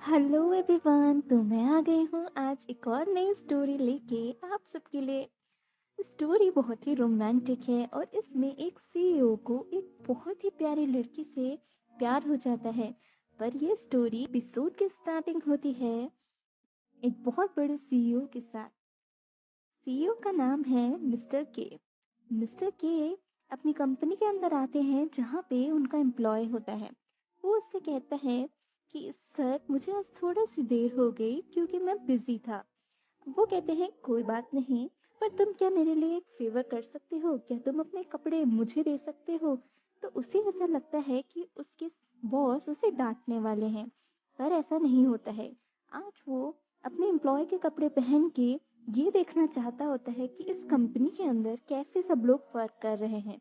Hello everyone, तो मैं आ गई हूँ आज एक और नई स्टोरी लेके आप सबके लिए। स्टोरी बहुत ही रोमांटिक है और इसमें एक सीईओ को एक बहुत ही प्यारी लड़की से प्यार हो जाता है। पर ये स्टोरी एपिसोड की स्टार्टिंग होती है एक बहुत बड़े सीईओ के साथ। सीईओ का नाम है मिस्टर के। मिस्टर के अपनी कंपनी के अंदर आते हैं जहाँ पे उनका एम्प्लॉय होता है। वो उससे कहता है कि सर, मुझे आज थोड़ा सी देर हो गई क्योंकि मैं बिजी था। वो कहते हैं कोई बात नहीं, पर तुम क्या मेरे लिए एक फेवर कर सकते हो? क्या तुम अपने कपड़े मुझे दे सकते हो? तो उसे ऐसा लगता है कि उसके बॉस उसे डांटने वाले हैं, पर ऐसा नहीं होता है। आज वो अपने एम्प्लॉय के कपड़े पहन के ये देखना चाहता होता है कि इस कंपनी के अंदर कैसे सब लोग वर्क कर रहे हैं।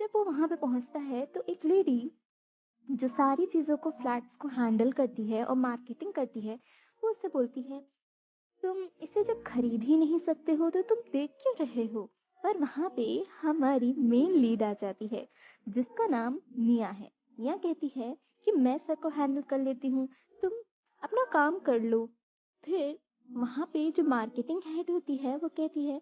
जब वो वहां पे पहुंचता है तो एक लेडी जो सारी चीजों को फ्लैट्स को हैंडल करती है और मार्केटिंग करती है, वो उससे बोलती है, तुम इसे जब खरीद ही नहीं सकते हो तो तुम देख क्यों रहे हो? पर वहां पे हमारी मेन लीड आ जाती है जिसका नाम निया है। निया कहती है कि मैं सर को हैंडल कर लेती हूँ, तुम अपना काम कर लो। फिर वहां पे जो मार्केटिंग हेड होती है वो कहती है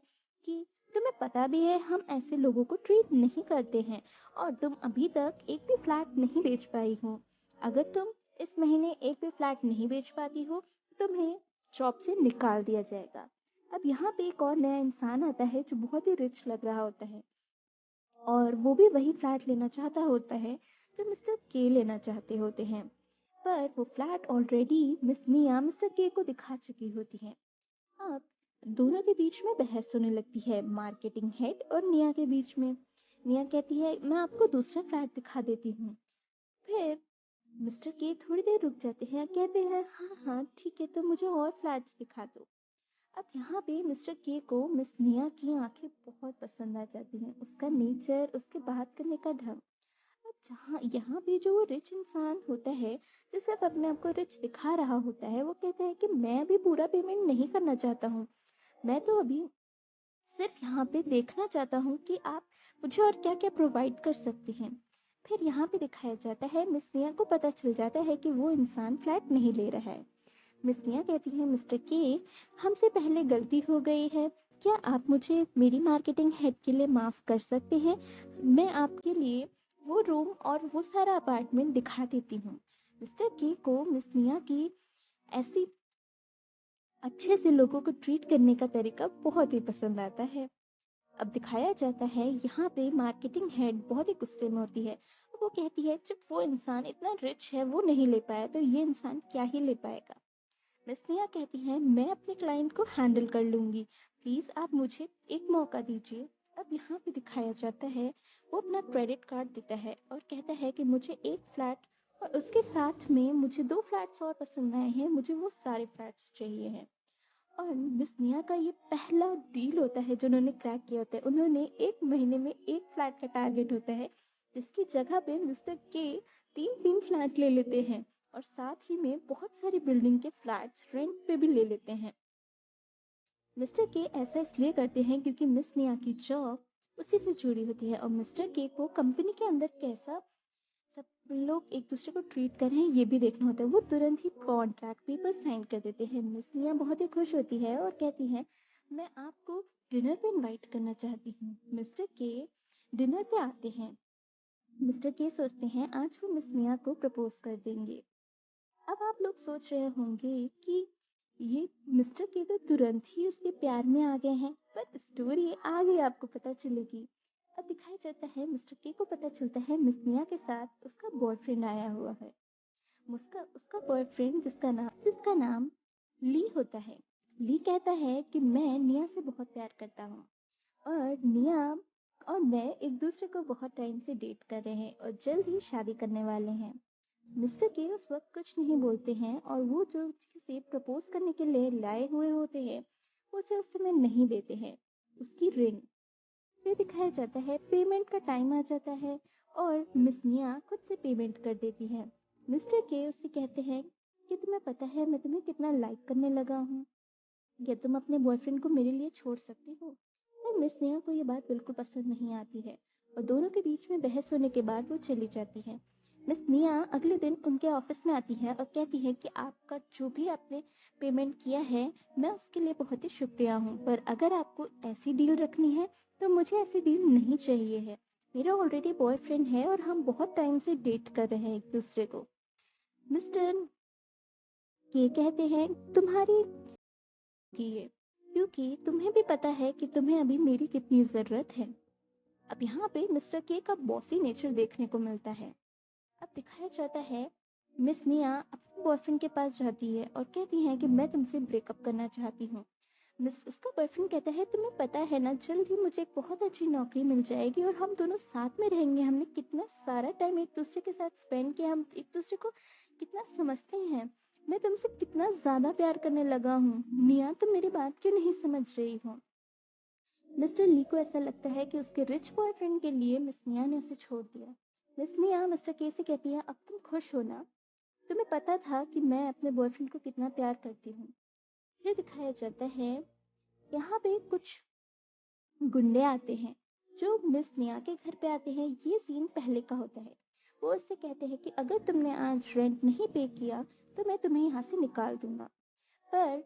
कि तुम्हें पता भी है हम ऐसे लोगों को ट्रीट नहीं करते हैं, और तुम अभी तक एक भी फ्लैट नहीं बेच पाई हो। अगर तुम इस महीने एक भी फ्लैट नहीं बेच पाती हो, तुम्हें जॉब से निकाल दिया जाएगा। अब यहाँ पे एक और नया इंसान आता है जो बहुत ही रिच लग रहा होता है, और वो भी वही फ्लैट लेना चाहता होता है जो मिस्टर के लेना चाहते होते हैं। पर वो फ्लैट ऑलरेडी मिस निया मिस्टर के को दिखा चुकी होती है। अब दोनों के बीच में बहस होने लगती है, मार्केटिंग हेड और निया के बीच में। निया कहती है मैं आपको दूसरा फ्लैट दिखा देती हूँ। फिर मिस्टर के थोड़ी देर रुक जाते हैं, कहते हैं हाँ हाँ ठीक है, तो मुझे और फ्लैट्स दिखा दो। अब यहाँ पे मिस्टर के को मिस निया की आंखें बहुत पसंद आ जाती हैं, उसका नेचर, उसके बात करने का ढंग। अब जहाँ यहाँ पे जो वो रिच इंसान होता है, जो सिर्फ अपने आप को रिच दिखा रहा होता है, वो कहता है कि मैं अभी पूरा पेमेंट नहीं करना चाहता हूँ। मैं तो अभी सिर्फ यहाँ पे देखना चाहता हूँ कि आप मुझे और क्या क्या प्रोवाइड कर सकते हैं। फिर यहाँ पे दिखाया जाता है मिस निया को पता चल जाता है कि वो इंसान फ्लैट नहीं ले रहा है। मिस निया कहती है मिस्टर के, हमसे पहले गलती हो गई है, क्या आप मुझे मेरी मार्केटिंग हेड के लिए माफ़ कर सकते हैं? मैं आपके लिए वो रूम और वो सारा अपार्टमेंट दिखा देती हूँ। मिस्टर के को मिस निया की ऐसी अच्छे से लोगों को ट्रीट करने का तरीका बहुत ही पसंद आता है। अब दिखाया जाता है यहाँ पे मार्केटिंग हेड बहुत ही गुस्से में होती है। वो कहती है जब वो इंसान इतना रिच है वो नहीं ले पाया तो ये इंसान क्या ही ले पाएगा। रसिया कहती है मैं अपने क्लाइंट को हैंडल कर लूंगी, प्लीज आप मुझे एक मौका दीजिए। अब यहाँ पे दिखाया जाता है वो अपना क्रेडिट कार्ड देता है और कहता है कि मुझे एक फ्लैट और उसके साथ में मुझे दो फ्लैट्स और पसंद आए हैं, मुझे वो सारे फ्लैट्स चाहिए हैं। और मिस निया का ये पहला डील होता है जो उन्होंने क्रैक किया होता है। उन्होंने एक महीने में एक फ्लैट का टारगेट होता है, जिसकी जगह पे मिस्टर के तीन तीन फ्लैट ले लेते हैं, और साथ ही में बहुत सारी बिल्डिंग के फ्लैट्स रेंट पे भी ले लेते हैं। मिस्टर के ऐसा इसलिए करते हैं क्योंकि मिस निया की जॉब उसी से जुड़ी होती है, और मिस्टर के को कंपनी के अंदर कैसा सब लोग एक दूसरे को ट्रीट कर रहे हैं ये भी देखना होता है। वो तुरंत ही कॉन्ट्रैक्ट पेपर साइन कर देते हैं। मिस निया बहुत ही खुश होती है और कहती है मैं आपको डिनर पे इनवाइट करना चाहती हूँ। मिस्टर के डिनर पे आते हैं। मिस्टर के सोचते हैं आज वो मिस निया को प्रपोज कर देंगे। अब आप लोग सोच रहे होंगे कि ये मिस्टर के तो तुरंत ही उसके प्यार में आ गए हैं, पर स्टोरी आगे आपको पता चलेगी। अब दिखाया जाता है मिस्टर के को पता चलता है मिस निया के साथ उसका बॉयफ्रेंड आया हुआ है। उसका उसका बॉयफ्रेंड जिसका नाम ली होता है। ली कहता है कि मैं निया से बहुत प्यार करता हूँ, और निया और मैं एक दूसरे को बहुत टाइम से डेट कर रहे हैं और जल्द ही शादी करने वाले हैं। मिस्टर के उस वक्त कुछ नहीं बोलते हैं, और वो जो चीज़ें प्रपोज करने के लिए लाए हुए होते हैं वो उसे उस समय नहीं देते हैं, उसकी रिंग। फिर दिखाया जाता है पेमेंट का टाइम आ जाता है, और मिस निया खुद से पेमेंट कर देती है। मिस्टर के उससे कहते हैं कि तुम्हें पता है मैं तुम्हें कितना लाइक करने लगा हूँ, क्या तुम अपने बॉयफ्रेंड को मेरे लिए छोड़ सकते हो? पर मिस नेहा को ये बात बिल्कुल पसंद नहीं आती है, और दोनों के बीच में बहस होने के बाद वो चली जाती है। मिस निया अगले दिन उनके ऑफिस में आती है और कहती है कि आपका जो भी आपने पेमेंट किया है, मैं उसके लिए बहुत ही शुक्रिया हूँ, पर अगर आपको ऐसी डील रखनी है तो मुझे ऐसी डील नहीं चाहिए है। मेरा ऑलरेडी बॉयफ्रेंड है और हम बहुत टाइम से डेट कर रहे हैं एक दूसरे को। मिस्टर ये कहते हैं तुम्हारी की है, क्योंकि तुम्हें भी पता है कि तुम्हें अभी मेरी कितनी ज़रूरत है। अब यहाँ पे मिस्टर के का बॉसी नेचर देखने को मिलता है। अब दिखाया जाता है मिस निया अपने बॉयफ्रेंड के पास जाती है और कहती है कि मैं तुमसे ब्रेकअप करना चाहती हूँ। मिस उसका बॉयफ्रेंड कहता है तुम्हें पता है ना, जल्द ही मुझे एक बहुत अच्छी नौकरी मिल जाएगी और हम दोनों साथ में रहेंगे। हमने कितना सारा टाइम एक दूसरे के साथ स्पेंड किया, हम एक दूसरे को कितना समझते हैं। मैं तुमसे कितना ज्यादा प्यार करने लगा हूँ। निया तुम मेरी बात क्यों नहीं समझ रही हो। मिस्टर ली को ऐसा लगता है कि उसके रिच बॉयफ्रेंड के लिए मिस निया ने उसे छोड़ दिया। मिस निया मिस्टर के से कहती है अब तुम खुश हो ना, तुम्हें पता था कि मैं अपने बॉयफ्रेंड को कितना प्यार करती हूँ। फिर दिखाया जाता है यहाँ पे कुछ गुंडे आते हैं जो मिस निया के घर पे आते हैं। ये सीन पहले का होता है। वो उससे कहते हैं कि अगर तुमने आज रेंट नहीं पे किया तो मैं तुम्हें यहाँ से निकाल दूंगा। पर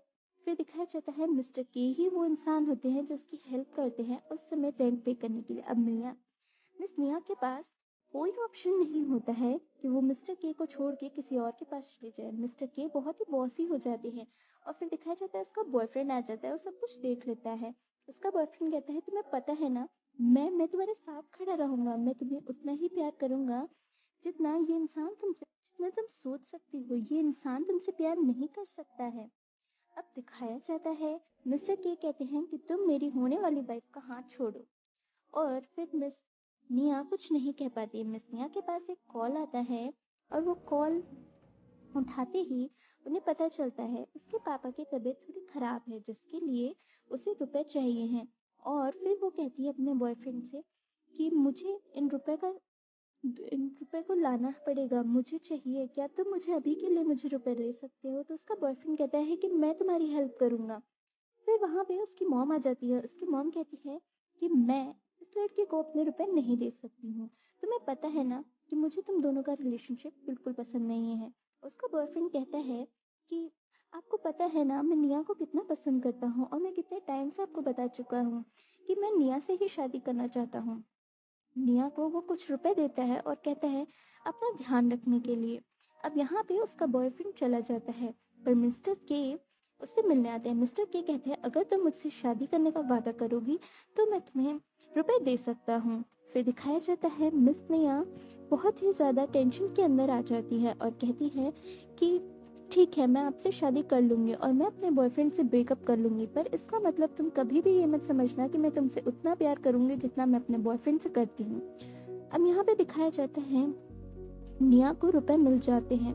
फिर दिखाया जाता है मिस्टर के ही वो इंसान होते हैं जो उसकी हेल्प करते हैं उस समय रेंट पे करने के लिए। अब मिस निया के पास कोई ऑप्शन नहीं होता है कि वो मिस्टर के को छोड़ के किसी और के पास चले जाए। मिस्टर के बहुत ही बॉसी हो जाते हैं और फिर दिखाया जाता है उसका बॉयफ्रेंड आ जाता है, वो सब कुछ देख लेता है। उसका बॉयफ्रेंड कहता है तुम्हें पता है ना, मैं तुम्हारे साथ खड़ा रहूंगा, मैं तुम्हें उतना ही प्यार करूंगा जितना ये इंसान तुमसे, जितना तुम सोच सकती हो। ये इंसान तुमसे प्यार नहीं कर सकता है। अब दिखाया जाता है मिस्टर के कहते हैं कि तुम मेरी होने वाली वाइफ का हाथ छोड़ो। और फिर मिस निया कुछ नहीं कह पाती। मिस निया के पास एक कॉल आता है और वो कॉल उठाते ही उन्हें पता चलता है उसके पापा की तबीयत थोड़ी खराब है जिसके लिए उसे रुपए चाहिए हैं। और फिर वो कहती है अपने बॉयफ्रेंड से कि मुझे इन रुपए को लाना पड़ेगा, मुझे चाहिए, क्या तुम मुझे अभी के लिए मुझे रुपए दे सकते हो। तो उसका बॉयफ्रेंड कहता है कि मैं तुम्हारी हेल्प करूंगा। फिर वहां पे उसकी मॉम आ जाती है। उसकी मॉम कहती है कि मैं इस लड़के को अपने रुपए नहीं दे सकती हूँ। तुम्हें पता है ना कि मुझे तुम दोनों का रिलेशनशिप बिल्कुल पसंद नहीं है। उसका बॉयफ्रेंड कहता है कि आपको पता है ना मैं निया को कितना पसंद करता हूँ और मैं कितने टाइम से आपको बता चुका हूँ कि मैं निया से ही शादी करना चाहता हूँ। निया को वो कुछ रुपए देता है और कहता है अपना ध्यान रखने के लिए। अब यहाँ पे उसका बॉयफ्रेंड चला जाता है पर मिस्टर के उससे मिलने आते हैं। मिस्टर के कहते हैं अगर तुम मुझसे शादी करने का वादा करोगी तो मैं तुम्हें रुपए दे सकता हूँ। फिर दिखाया जाता है मिस निया बहुत ही ज्यादा टेंशन के अंदर आ जाती है और कहती है कि ठीक है मैं आपसे शादी कर लूंगी और मैं अपने बॉयफ्रेंड से ब्रेकअप कर लूंगी, पर इसका मतलब तुम कभी भी ये मत समझना कि मैं तुमसे उतना प्यार करूंगी जितना मैं अपने बॉयफ्रेंड से करती हूँ। अब यहाँ पे दिखाया जाता है निया को रुपए मिल जाते हैं।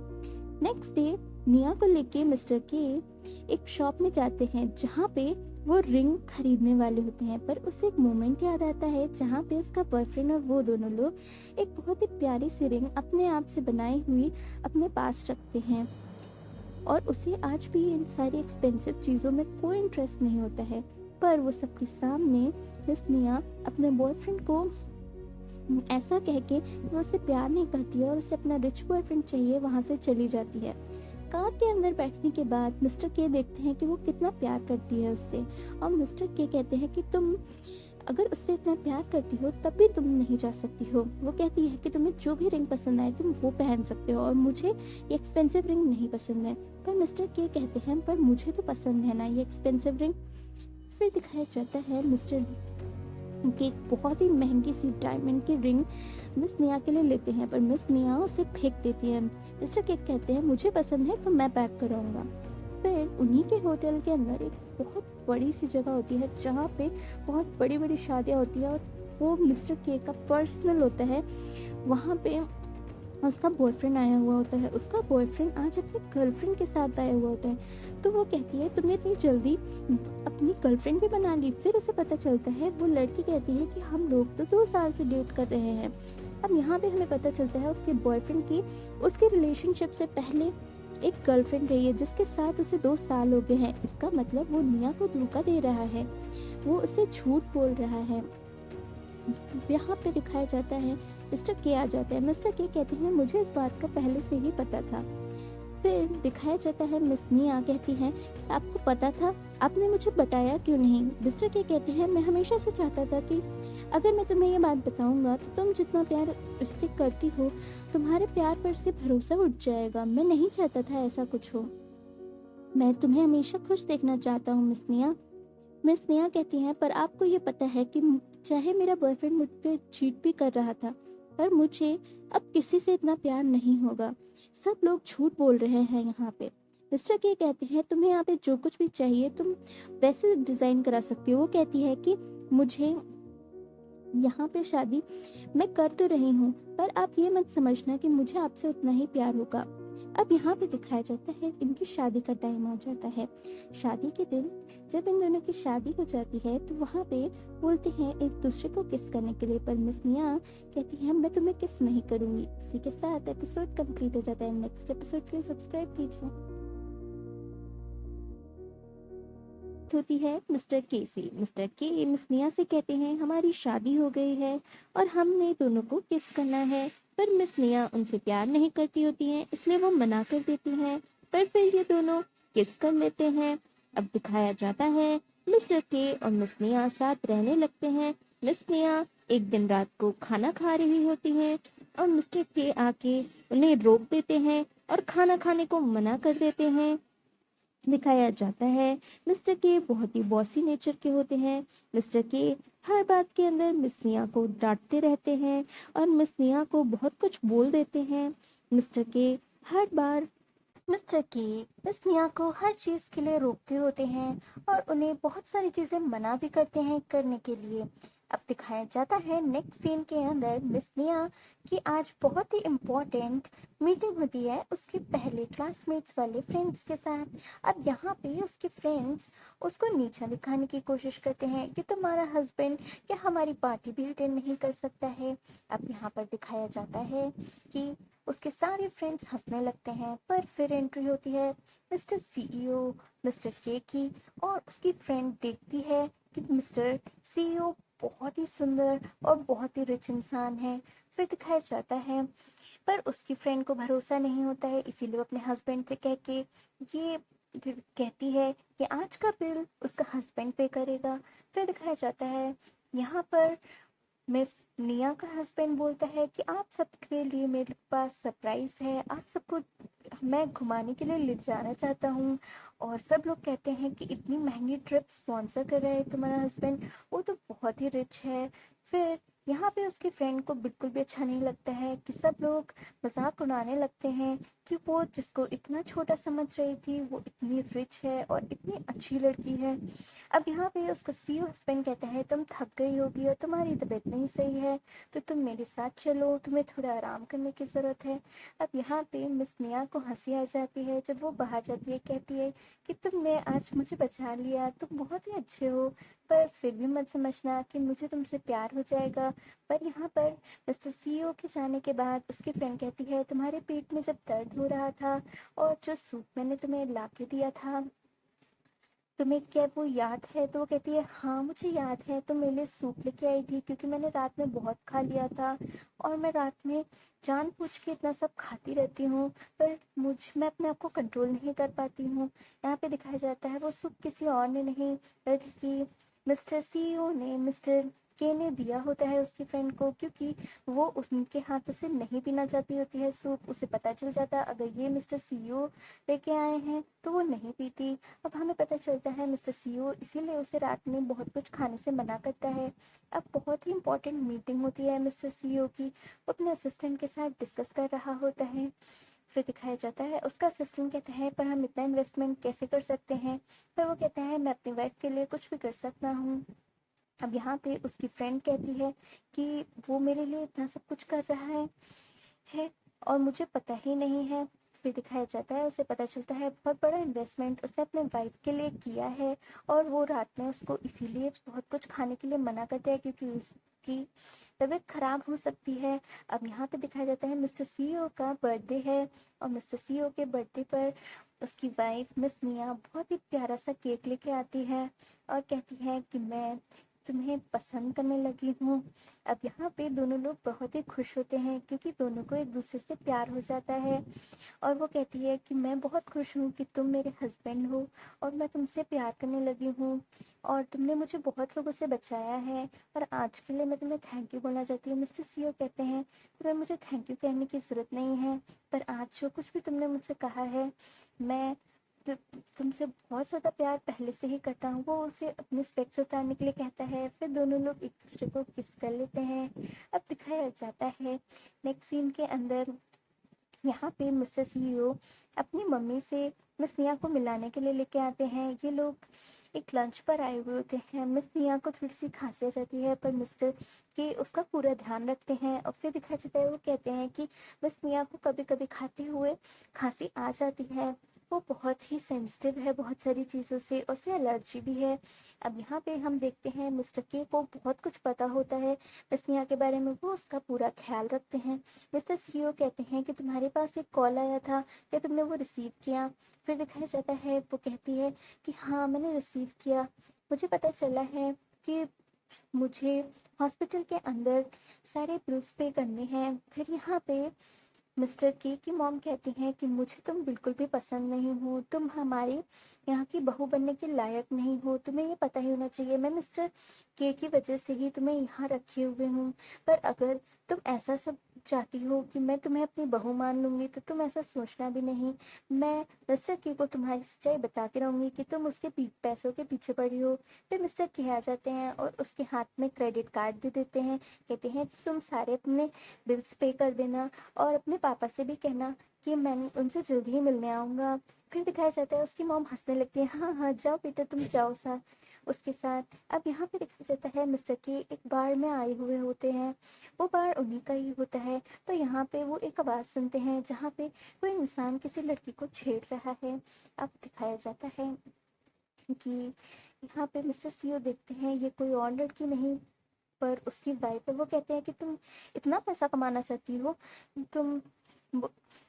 नेक्स्ट डे निया को लेके मिस्टर के एक शॉप में जाते हैं जहाँ पे वो रिंग खरीदने वाले होते हैं। पर उसे एक मोमेंट याद आता है जहाँ पे उसका बॉयफ्रेंड और वो दोनों लोग एक बहुत ही प्यारी सी रिंग अपने आप से बनाई हुई अपने पास रखते हैं और उसे आज भी इन सारी एक्सपेंसिव चीज़ों में कोई इंटरेस्ट नहीं होता है। पर वो सबके सामने मिस निया अपने बॉयफ्रेंड को ऐसा कह के वो उससे प्यार नहीं करती है और उसे अपना रिच बॉयफ्रेंड चाहिए वहां से चली जाती है। कार के अंदर बैठने के बाद मिस्टर के देखते हैं कि वो कितना प्यार करती है उससे और मिस्टर के कहते हैं कि तुम अगर उससे इतना प्यार करती हो तब भी तुम नहीं जा सकती हो। वो कहती है कि तुम्हें जो भी रिंग पसंद आए तुम वो पहन सकते हो और मुझे ये एक्सपेंसिव रिंग नहीं पसंद है। पर मिस्टर के कहते हैं पर मुझे तो पसंद है ना ये एक्सपेंसिव रिंग। फिर दिखाया जाता है मिस्टर की एक बहुत ही महंगी सी डायमंड की रिंग मिस निया के लिए लेते हैं पर मिस निया उसे फेंक देती है। मिस्टर केक कहते हैं मुझे पसंद है तो मैं पैक कराऊंगा। फिर उन्हीं के होटल के अंदर एक बहुत बड़ी सी जगह होती है जहाँ पे बहुत बड़ी बड़ी शादियाँ होती है और वो मिस्टर के का पर्सनल होता है। वहाँ पे उसका बॉयफ्रेंड आया हुआ होता है। उसका बॉयफ्रेंड आज अपनी गर्लफ्रेंड के साथ आया हुआ होता है। तो वो कहती है तुमने इतनी जल्दी अपनी गर्लफ्रेंड भी बना ली। फिर उसे पता चलता है, वो लड़की कहती है कि हम लोग तो 2 साल से डेट कर रहे हैं। अब यहाँ पे हमें पता चलता है उसके बॉयफ्रेंड की उसके रिलेशनशिप से पहले एक गर्लफ्रेंड रही है जिसके साथ उसे 2 साल हो गए हैं। इसका मतलब वो निया को धोखा दे रहा है, वो उसे झूठ बोल रहा है। यहाँ पे दिखाया जाता है मिस्टर के आ जाते हैं। मिस्टर के कहते हैं मुझे इस बात का पहले से ही पता था। फिर दिखाया जाता है मिस निया कहती हैं कि आपको पता था, आपने मुझे बताया क्यों नहीं। मिस्टर के कहते हैं मैं हमेशा से चाहता था कि अगर मैं तुम्हें ये बात बताऊंगा तो तुम जितना प्यार उससे करती हो, तुम्हारे प्यार पर से भरोसा उठ जाएगा। मैं नहीं चाहता था ऐसा कुछ हो, मैं तुम्हें हमेशा खुश देखना चाहता हूँ मिस निया। मिस नेहा कहती हैं पर आपको ये पता है कि चाहे मेरा बॉयफ्रेंड मुझ पे चीट भी कर रहा था, पर मुझे अब किसी से इतना प्यार नहीं होगा। सब लोग झूठ बोल रहे हैं यहाँ पे। मिस्टर के कहते हैं तुम्हें यहाँ पे जो कुछ भी चाहिए तुम वैसे डिज़ाइन करा सकती हो। वो कहती है कि मुझे यहाँ पे शादी मैं कर तो रही हूँ, पर आप ये मत समझना कि मुझे आपसे उतना ही प्यार होगा। अब यहाँ पे दिखाया जाता है इनकी शादी का टाइम आ जाता है। शादी के दिन जब इन दोनों की शादी हो जाती है तो वहाँ पे बोलते हैं एक दूसरे को किस करने के लिए, पर मिस निया कहती है मैं तुम्हें किस नहीं करूँगी। इसी के साथ एपिसोड कंप्लीट हो जाता है। नेक्स्ट एपिसोड के लिए सब्सक्राइब कीजिए। होती है मिस्टर के से। मिस्टर के मिस निया से कहते हैं हमारी शादी हो गई है और हमने दोनों को किस करना है, पर मिस निया उनसे प्यार नहीं करती होती हैं, इसलिए वो मना कर देती हैं। पर फिर ये दोनों किस कर लेते हैं। अब दिखाया जाता है मिस्टर के और मिस निया साथ रहने लगते हैं। मिस निया एक दिन रात को खाना खा रही होती हैं और मिस्टर के आके उन्हें रोक देते हैं और खाना खाने को मना कर देते हैं। दिखाया जाता है मिस्टर के बहुत ही बॉसी नेचर के होते हैं। मिस्टर के हर बात के अंदर मिस निया को डांटते रहते हैं और मिस निया को बहुत कुछ बोल देते हैं। मिस्टर के हर बार मिस्टर के मिस निया को हर चीज़ के लिए रोकते होते हैं और उन्हें बहुत सारी चीज़ें मना भी करते हैं करने के लिए। अब दिखाया जाता है नेक्स्ट सीन के अंदर मिस निया की आज बहुत ही इम्पोर्टेंट मीटिंग होती है उसके पहले क्लासमेट्स वाले फ्रेंड्स के साथ। अब यहाँ पे उसके फ्रेंड्स उसको नीचा दिखाने की कोशिश करते हैं कि तुम्हारा हस्बैंड क्या हमारी पार्टी भी अटेंड नहीं कर सकता है। अब यहाँ पर दिखाया जाता है कि उसके सारे फ्रेंड्स हंसने लगते हैं, पर फिर एंट्री होती है मिस्टर सीईओ मिस्टर के की और उसकी फ्रेंड देखती है कि मिस्टर सीईओ बहुत ही सुंदर और बहुत ही रिच इंसान है। फिर दिखाया जाता है पर उसकी फ्रेंड को भरोसा नहीं होता है, इसीलिए वो अपने हस्बैंड से कह के ये कहती है कि आज का बिल उसका हस्बैंड पे करेगा। फिर दिखाया जाता है यहाँ पर मिस निया का हस्बैंड बोलता है कि आप सबके लिए मेरे पास सरप्राइज है, आप सबको मैं घुमाने के लिए ले जाना चाहता हूँ। और सब लोग कहते हैं कि इतनी महंगी ट्रिप स्पॉन्सर कर रहा है तुम्हारा हस्बैंड, वो तो बहुत ही रिच है। फिर यहाँ पे उसकी फ्रेंड को बिल्कुल भी अच्छा नहीं लगता है कि सब लोग मजाक उड़ाने लगते हैं कि वो जिसको इतना छोटा समझ रही थी वो इतनी रिच है और इतनी अच्छी लड़की है। अब यहाँ पे उसका सीईओ हस्बैंड कहता है तुम थक गई होगी और तुम्हारी तबीयत नहीं सही है, तो तुम मेरे साथ चलो, तुम्हें थोड़ा आराम करने की ज़रूरत है। अब यहाँ पे मिस निया को हंसी आ जाती है जब वो बाहर जाती है, कहती है कि तुमने आज मुझे बचा लिया, तुम बहुत ही अच्छे हो, पर फिर भी मत समझना कि मुझे तुमसे प्यार हो जाएगा। पर यहाँ पर मिस्टर सीईओ के जाने के बाद उसकी फ्रेंड कहती है तुम्हारे पेट में जब दर्द हो रहा था और जो सूप मैंने तुम्हें ला के दिया था तुम्हें क्या वो याद है। तो वो कहती है हाँ मुझे याद है, तुम मेरे लिए सूप लेके आई थी क्योंकि मैंने रात में बहुत खा लिया था और मैं रात में जानबूझ के इतना सब खाती रहती हूँ, पर मैं अपने आप को कंट्रोल नहीं कर पाती हूँ। यहाँ पे दिखाया जाता है वो सूप किसी और ने नहीं बल्कि मिस्टर सीईओ ने मिस्टर के ने दिया होता है उसकी फ्रेंड को, क्योंकि वो उनके हाथों से नहीं पीना चाहती होती है सूप। उसे पता चल जाता है अगर ये मिस्टर सीईओ लेके आए हैं तो वो नहीं पीती। अब हमें पता चलता है मिस्टर सीईओ इसीलिए उसे रात में बहुत कुछ खाने से मना करता है। अब बहुत ही इंपॉर्टेंट मीटिंग होती है मिस्टर सीईओ की, वो अपने असिस्टेंट के साथ डिस्कस कर रहा होता है। फिर दिखाया जाता है उसका असिस्टेंट कहता है पर हम इतना इन्वेस्टमेंट कैसे कर सकते हैं, पर वो कहता है मैं अपनी वाइफ के लिए कुछ भी कर सकता हूँ। अब यहाँ पे उसकी फ्रेंड कहती है कि वो मेरे लिए इतना सब कुछ कर रहा है और मुझे पता ही नहीं है। फिर दिखाया जाता है उसे पता चलता है बहुत बड़ा इन्वेस्टमेंट उसने अपने वाइफ के लिए किया है और वो रात में उसको इसीलिए बहुत कुछ खाने के लिए मना करता है क्योंकि उसकी तबीयत खराब हो सकती है। अब यहाँ पे दिखाया जाता है मिस्टर सीईओ का बर्थडे है और मिस्टर सीईओ के बर्थडे पर उसकी वाइफ मिस निया बहुत ही प्यारा सा केक लेके आती है और कहती है कि मैं तुम्हें पसंद करने लगी हूँ। अब यहाँ पे दोनों लोग बहुत ही खुश होते हैं क्योंकि दोनों को एक दूसरे से प्यार हो जाता है। और वो कहती है कि मैं बहुत खुश हूँ कि तुम मेरे हस्बैंड हो और मैं तुमसे प्यार करने लगी हूँ और तुमने मुझे बहुत लोगों से बचाया है और आज के लिए मैं तुम्हें थैंक यू बोलना चाहती हूँ। मिस्टर सीओ कहते हैं तुम्हें मुझे थैंक यू कहने की ज़रूरत नहीं है, पर आज जो कुछ भी तुमने मुझसे कहा है, मैं तुमसे बहुत ज़्यादा प्यार पहले से ही करता हूँ। वो उसे अपने स्पेक्स उतारने के लिए कहता है, फिर दोनों लोग एक दूसरे को किस कर लेते हैं। अब दिखाया जाता है नेक्स्ट सीन के अंदर, यहाँ पे मिस्टर सीईओ अपनी मम्मी से मिस निया को मिलाने के लिए लेके आते हैं। ये लोग एक लंच पर आए हुए होते हैं। मिस निया को थोड़ी सी खांसी आ जाती है पर मिस्टर के उसका पूरा ध्यान रखते हैं और फिर दिखाया जाता है वो कहते हैं कि मिस निया को कभी कभी खाते हुए खांसी आ जाती है। वो बहुत ही सेंसिटिव है बहुत सारी चीज़ों से, उसे एलर्जी भी है। अब यहाँ पे हम देखते हैं मिस्टर के को बहुत कुछ पता होता है मिस निया के बारे में, वो उसका पूरा ख्याल रखते हैं। मिस्टर सीईओ कहते हैं कि तुम्हारे पास एक कॉल आया था, क्या तुमने वो रिसीव किया? फिर दिखाया जाता है वो कहती है कि हाँ मैंने रिसीव किया। मुझे पता चला है कि मुझे हॉस्पिटल के अंदर सारे बिल्स पे करने हैं। फिर यहाँ पे मिस्टर के की मॉम कहती हैं कि मुझे तुम बिल्कुल भी पसंद नहीं हो, तुम हमारे यहाँ की बहू बनने के लायक नहीं हो, तुम्हें ये पता ही होना चाहिए। मैं मिस्टर के की वजह से ही तुम्हें यहाँ रखे हुए हूँ, पर अगर तुम ऐसा सब चाहती हो कि मैं तुम्हें अपनी बहू मान लूँगी तो तुम ऐसा सोचना भी नहीं। मैं मिस्टर के को तुम्हारी सच्चाई बता के रहूँगी कि तुम उसके पैसों के पीछे पड़ी हो। फिर मिस्टर के आ जाते हैं और उसके हाथ में क्रेडिट कार्ड दे देते हैं। कहते हैं कि तुम सारे अपने बिल्स पे कर देना और अपने पापा से भी कहना कि मैं उनसे जल्दी ही मिलने आऊँगा। फिर दिखाया जाता है उसकी मॉम हंसने लगती है, हाँ हाँ जाओ बेटा तुम जाओ साथ उसके साथ। अब यहाँ पे दिखाया जाता है मिस्टर के एक बार में आए हुए होते हैं, वो बार उन्हीं का ही होता है। तो यहाँ पे वो एक आवाज़ सुनते हैं जहाँ पे कोई इंसान किसी लड़की को छेड़ रहा है। अब दिखाया जाता है कि यहाँ पे मिस्टर सीओ देखते हैं ये कोई और लड़की नहीं पर उसकी वाइफ है। वो कहते हैं कि तुम इतना पैसा कमाना चाहती हो, तुम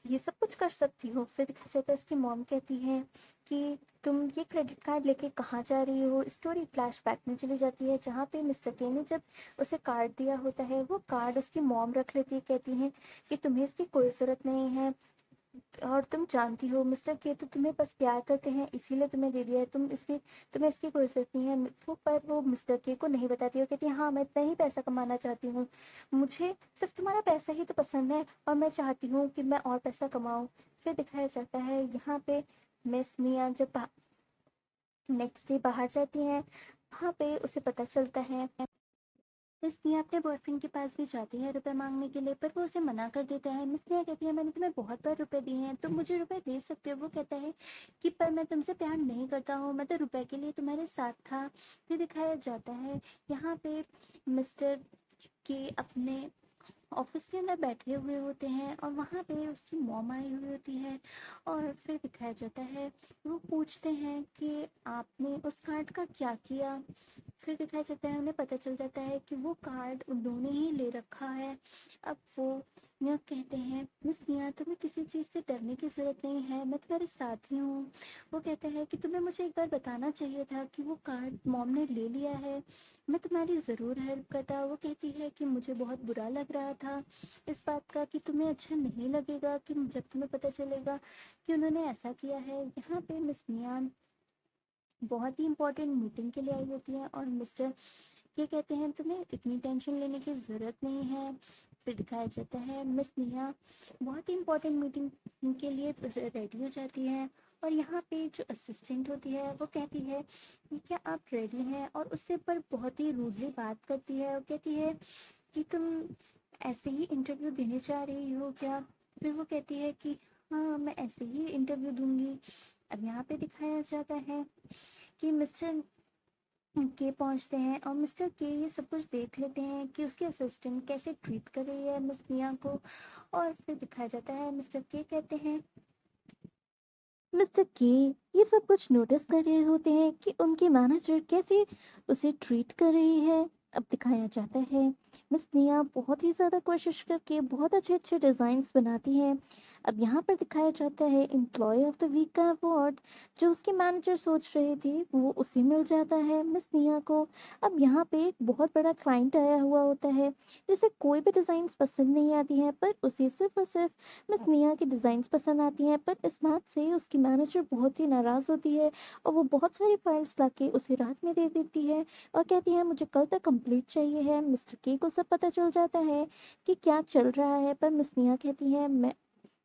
ये सब कुछ कर सकती हो। फिर दिखाया जाता है उसकी मॉम कहती है कि तुम ये क्रेडिट कार्ड लेके कहाँ जा रही हो। स्टोरी फ्लैशबैक में चली जाती है जहाँ पे मिस्टर के ने जब उसे कार्ड दिया होता है वो कार्ड उसकी मॉम रख लेती है। कहती हैं कि तुम्हें इसकी कोई ज़रूरत नहीं है और तुम जानती हो मिस्टर के तो तुम्हें बस प्यार करते हैं इसीलिए तुम्हें दे दिया है, तुम्हें इसकी कोई ज़रूरत नहीं है। वो पर वो मिस्टर के को नहीं बताती है, कहती है हाँ मैं इतना ही पैसा कमाना चाहती हूँ, मुझे सिर्फ तुम्हारा पैसा ही तो पसंद है और मैं चाहती हूँ कि मैं और पैसा कमाऊँ। फिर दिखाया जाता है यहाँ पे मिस निया जब नेक्स्ट डे बाहर जाती हैं, वहाँ पे उसे पता चलता है मिस निया अपने बॉयफ्रेंड के पास भी जाती है रुपए मांगने के लिए, पर वो उसे मना कर देता है। मिस निया कहती है मैंने तुम्हें बहुत बार रुपए दिए हैं, तुम मुझे रुपए दे सकते हो। वो कहता है कि पर मैं तुमसे प्यार नहीं करता हूँ, मैं तो रुपए के लिए तुम्हारे साथ था। फिर दिखाया जाता है यहाँ पे मिस्टर के अपने ऑफिस के अंदर बैठे हुए होते हैं और वहाँ पे उसकी मॉम आई हुई होती है और फिर दिखाया जाता है वो पूछते हैं कि आपने उस कार्ड का क्या किया। फिर दिखाया जाता है उन्हें पता चल जाता है कि वो कार्ड उन्होंने ही ले रखा है। अब वो निया कहते हैं मिस निया तुम्हें किसी चीज़ से डरने की ज़रूरत नहीं है, मैं तुम्हारे साथ ही हूँ। वो कहता है कि तुम्हें मुझे एक बार बताना चाहिए था कि वो कार्ड मॉम ने ले लिया है, मैं तुम्हारी ज़रूर हेल्प करता। वो कहती है कि मुझे बहुत बुरा लग रहा था इस बात का कि तुम्हें अच्छा नहीं लगेगा कि जब तुम्हें पता चलेगा कि उन्होंने ऐसा किया है। यहाँ पे मिस निया बहुत ही इंपॉर्टेंट मीटिंग के लिए आई होती है और मिस्टर ये कहते हैं तुम्हें इतनी टेंशन लेने की ज़रूरत नहीं है। फिर दिखाया जाता है मिस निया बहुत ही इंपॉर्टेंट मीटिंग के लिए रेडी हो जाती है और यहाँ पे जो असिस्टेंट होती है वो कहती है कि क्या आप रेडी हैं, और उससे पर बहुत ही रूडली बात करती है और कहती है कि तुम ऐसे ही इंटरव्यू देने जा रही हो क्या। फिर वो कहती है कि हाँ मैं ऐसे ही इंटरव्यू दूंगी। अब यहाँ पे दिखाया जाता है कि मिस्टर के पहुंचते हैं और मिस्टर के ये सब कुछ देख लेते हैं कि उसके असिस्टेंट कैसे ट्रीट कर रही है मिस निया को। और फिर दिखाया जाता है मिस्टर के कहते हैं मिस्टर के ये सब कुछ नोटिस कर रहे होते हैं कि उनके मैनेजर कैसे उसे ट्रीट कर रही है। अब दिखाया जाता है मिस निया बहुत ही ज़्यादा कोशिश करके बहुत अच्छे-अच्छे डिज़ाइन्स बनाती है। अब यहाँ पर दिखाया जाता है एम्प्लॉयी ऑफ द वीक का अवार्ड जो उसके मैनेजर सोच रहे थे वो उसे मिल जाता है मिस निया को। अब यहाँ पे एक बहुत बड़ा क्लाइंट आया हुआ होता है जिसे कोई भी डिज़ाइन्स पसंद नहीं आती हैं पर उसे सिर्फ़ और सिर्फ़ मिस निया की डिज़ाइन्स पसंद आती हैं। पर इस बात से उसकी मैनेजर बहुत ही नाराज़ होती है और वो बहुत सारी फाइल्स लाके उसे रात में दे देती है और कहती है मुझे कल तक कंप्लीट चाहिए है। मिस्टर के को सब पता चल जाता है कि क्या चल रहा है पर मिस निया कहती है मैं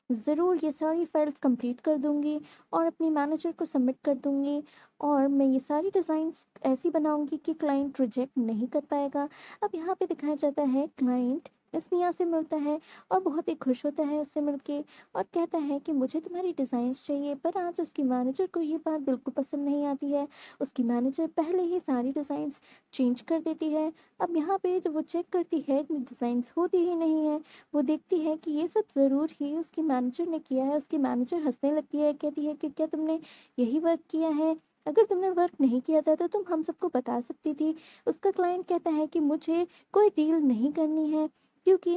ज़रूर ये सारी फाइल्स कंप्लीट कर दूंगी और अपनी मैनेजर को सबमिट कर दूंगी और मैं ये सारी डिज़ाइंस ऐसी बनाऊंगी कि क्लाइंट रिजेक्ट नहीं कर पाएगा। अब यहाँ पे दिखाया जाता है क्लाइंट इस निया से मिलता है और बहुत ही खुश होता है उससे मिलके और कहता है कि मुझे तुम्हारी डिज़ाइंस चाहिए। पर आज उसकी मैनेजर को ये बात बिल्कुल पसंद नहीं आती है। उसकी मैनेजर पहले ही सारी डिज़ाइंस चेंज कर देती है। अब यहाँ पे जब वो चेक करती है डिज़ाइंस होती ही नहीं है, वो देखती है कि ये सब ज़रूर ही उसकी मैनेजर ने किया है। उसकी मैनेजर हँसने लगती है, कहती है कि क्या तुमने यही वर्क किया है? अगर तुमने वर्क नहीं किया था तो तुम हम सबको बता सकती थी। उसका क्लाइंट कहता है कि मुझे कोई डील नहीं करनी है क्योंकि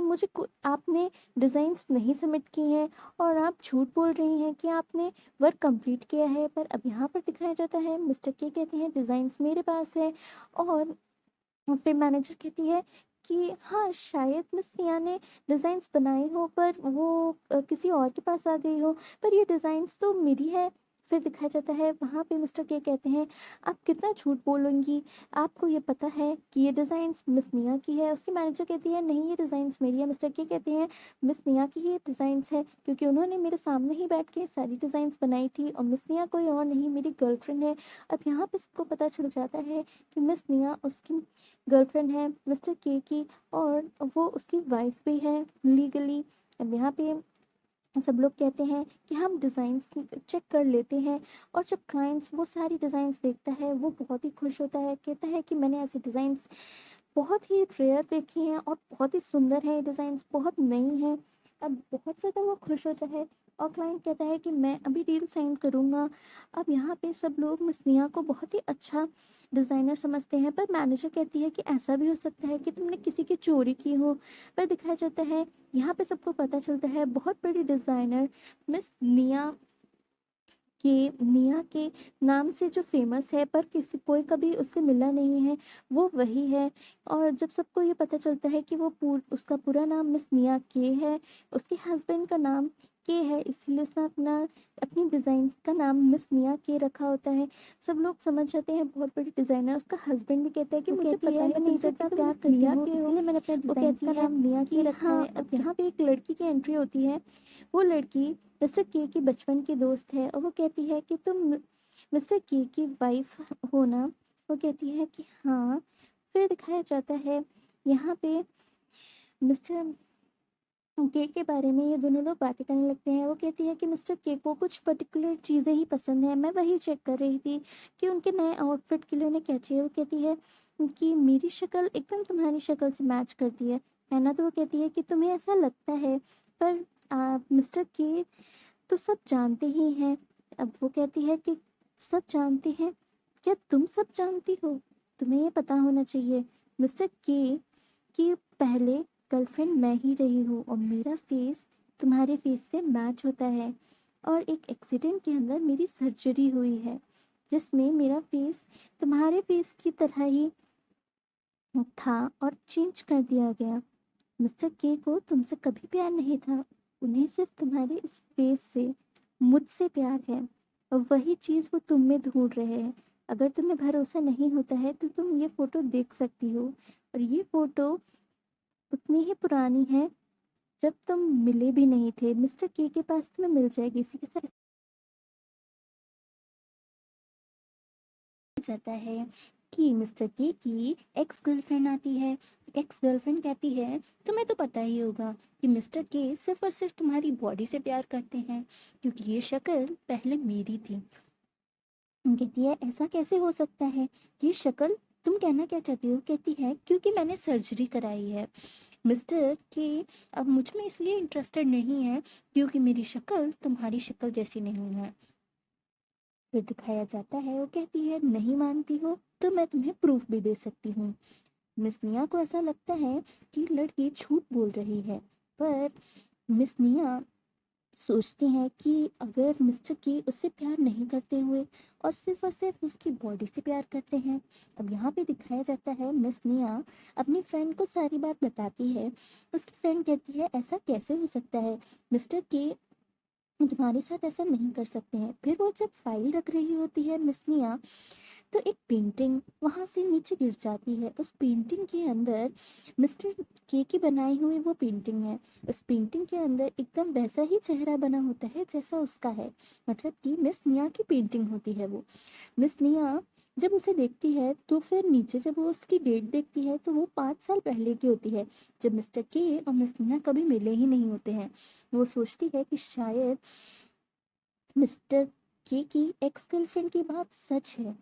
आपने डिज़ाइंस नहीं सबमिट की हैं और आप झूठ बोल रही हैं कि आपने वर्क कंप्लीट किया है। पर अब यहाँ पर दिखाया जाता है मिस्टर के कहते हैं डिज़ाइंस मेरे पास है और फिर मैनेजर कहती है कि हाँ शायद मिस निया ने डिज़ाइंस बनाई हो पर वो किसी और के पास आ गई हो पर ये डिज़ाइंस तो मेरी है। फिर दिखाया जाता है वहाँ पे मिस्टर के कहते हैं आप कितना झूठ बोलेंगी, आपको ये पता है कि ये डिज़ाइंस मिस निया की है। उसकी मैनेजर कहती है नहीं ये डिज़ाइंस मेरी है। मिस्टर के कहते हैं मिस निया की ही डिज़ाइंस है क्योंकि उन्होंने मेरे सामने ही बैठ के सारी डिज़ाइंस बनाई थी और मिस निया कोई और नहीं मेरी गर्लफ्रेंड है। अब यहाँ पे सबको पता चल जाता है कि मिस निया उसकी गर्लफ्रेंड है मिस्टर के की और वो उसकी वाइफ भी है लीगली। अब यहाँ पे सब लोग कहते हैं कि हम डिज़ाइंस चेक कर लेते हैं और जब क्लाइंट्स वो सारी डिज़ाइंस देखता है वो बहुत ही खुश होता है, कहता है कि मैंने ऐसी डिज़ाइंस बहुत ही रेयर देखी हैं और बहुत ही सुंदर है, डिज़ाइंस बहुत नई हैं। अब बहुत ज़्यादा वो खुश होता है और क्लाइंट कहता है कि मैं अभी डील साइन करूँगा। अब यहाँ पे सब लोग मिस निया को बहुत ही अच्छा डिज़ाइनर समझते हैं पर मैनेजर कहती है कि ऐसा भी हो सकता है कि तुमने किसी की चोरी की हो। पर दिखाया जाता है यहाँ पे सबको पता चलता है बहुत बड़ी डिज़ाइनर मिस निया के नाम से जो फेमस है पर किसी कोई कभी उससे मिला नहीं है वो वही है। और जब सबको ये पता चलता है कि उसका पूरा नाम मिस निया के है, उसके हस्बैंड का नाम के है इसलिए उसने अपनी डिज़ाइंस का नाम मिस निया के रखा होता है। सब लोग समझ जाते हैं बहुत बड़ी डिज़ाइनर। उसका हस्बैंड भी कहता है कि वो मुझे कहती पता है ही मैं नहीं तुमसे था कि इतना तुम प्यार करती निया हूँ के हो। इसलिए मैंने अपने वो डिज़ाइंस कहती का है नाम निया के कि रखा हाँ। है। अब अब यहाँ पे एक लड़की की एंट्री होती है। वो लड़की मिस्टर के की बचपन की दोस्त है और वो कहती है कि तुम मिस्टर के की वाइफ हो ना। वो कहती है कि हाँ। फिर दिखाया जाता है यहाँ पे मिस्टर के बारे में ये दोनों लोग बातें करने लगते हैं। वो कहती है कि मिस्टर के को कुछ पर्टिकुलर चीज़ें ही पसंद है, मैं वही चेक कर रही थी कि उनके नए आउटफिट के लिए उन्हें क्या चाहिए। वो कहती है कि मेरी शक्ल एकदम तुम्हारी शक्ल से मैच करती है ना। तो वो कहती है कि तुम्हें ऐसा लगता है पर मिस्टर के तो सब जानते ही हैं। अब वो कहती है कि सब जानते हैं, क्या तुम सब जानती हो? तुम्हें ये पता होना चाहिए मिस्टर के कि पहले गर्लफ्रेंड मैं ही रही हूँ और मेरा फेस तुम्हारे फेस से मैच होता है। और एक एक्सीडेंट के अंदर मेरी सर्जरी हुई है जिसमें मेरा फेस तुम्हारे फेस की तरह ही था और चेंज कर दिया गया। मिस्टर के को तुमसे कभी प्यार नहीं था, उन्हें सिर्फ तुम्हारे इस फेस से मुझसे प्यार है और वही चीज़ वो तुम में ढूंढ रहे हैं। अगर तुम्हें भरोसा नहीं होता है तो तुम ये फ़ोटो देख सकती हो और ये फ़ोटो उतनी ही पुरानी है जब तुम मिले भी नहीं थे। मिस्टर के पास तुम्हें मिल जाएगी। इसी के साथ जाता है कि मिस्टर के की एक्स गर्लफ्रेंड आती है। एक्स गर्लफ्रेंड कहती है तुम्हें तो पता ही होगा कि मिस्टर के सिर्फ और सिर्फ तुम्हारी बॉडी से प्यार करते हैं क्योंकि ये शक्ल पहले मेरी थी। कहती है ऐसा कैसे हो सकता है, ये शक्ल तुम कहना क्या चाहती हो? कहती है क्योंकि मैंने सर्जरी कराई है मिस्टर के। अब मुझ में इसलिए इंटरेस्टेड नहीं है क्योंकि मेरी शक्ल तुम्हारी शक्ल जैसी नहीं है। फिर दिखाया जाता है वो कहती है नहीं मानती हो तो मैं तुम्हें प्रूफ भी दे सकती हूँ। मिस निया को ऐसा लगता है कि लड़की झूठ बोल रही है, पर मिस निया सोचते हैं कि अगर मिस्टर के उससे प्यार नहीं करते हुए और सिर्फ उसकी बॉडी से प्यार करते हैं। अब यहाँ पे दिखाया जाता है मिस निया अपनी फ्रेंड को सारी बात बताती है। उसकी फ्रेंड कहती है ऐसा कैसे हो सकता है, मिस्टर के तुम्हारे साथ ऐसा नहीं कर सकते हैं। फिर वो जब फाइल रख रही होती है मिस निया, तो एक पेंटिंग वहां से नीचे गिर जाती है। उस पेंटिंग के अंदर मिस्टर के की बनाई हुई वो पेंटिंग है। उस पेंटिंग के अंदर एकदम वैसा ही चेहरा बना होता है जैसा उसका है, मतलब कि मिस निया की पेंटिंग होती है वो। मिस निया जब उसे देखती है तो फिर नीचे जब वो उसकी डेट देखती है तो वो 5 साल पहले की होती है, जब मिस्टर के और मिस निया कभी मिले ही नहीं होते हैं। वो सोचती है कि शायद मिस्टर के की एक्स गर्लफ्रेंड की बात सच है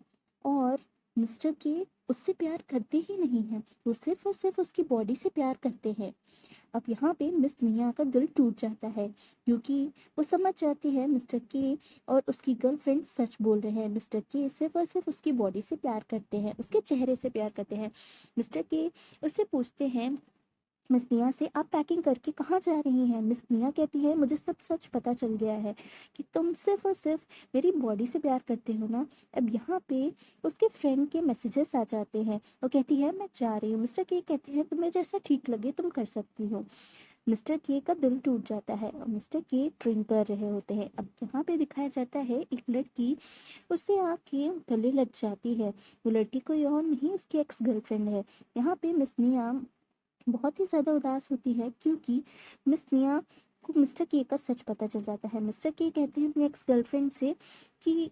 और मिस्टर के उससे प्यार करते ही नहीं हैं, वो सिर्फ और सिर्फ उसकी बॉडी से प्यार करते हैं। अब यहाँ पे मिस निया का दिल टूट जाता है, क्योंकि वो समझ जाती है मिस्टर के और उसकी गर्लफ्रेंड सच बोल रहे हैं। मिस्टर के सिर्फ और सिर्फ उसकी बॉडी से प्यार करते हैं, उसके चेहरे से प्यार करते हैं। मिस्टर के उससे पूछते हैं मिस निया से, आप पैकिंग करके कहाँ जा रही हैं। मिस निया कहती है मुझे सब सच पता चल गया है कि तुम सिर्फ और सिर्फ मेरी बॉडी से प्यार करते हो ना। अब यहाँ पे उसके फ्रेंड के मैसेजेस आ जाते हैं। वो कहती है मैं जा रही हूँ। मिस्टर के कहते हैं तुम्हें जैसा ठीक लगे तुम कर सकती हो। मिस्टर के का दिल टूट जाता है और मिस्टर के ड्रिंक कर रहे होते हैं। अब यहाँ पे दिखाया जाता है एक लड़की, उससे आके गले लग जाती है। वो लड़की कोई और नहीं उसकी एक्स गर्लफ्रेंड है। यहाँ पे मिस निया बहुत ही ज़्यादा उदास होती है, क्योंकि मिस निया को मिस्टर के का सच पता चल जाता है। मिस्टर के कहते हैं अपनी एक्स गर्लफ्रेंड से कि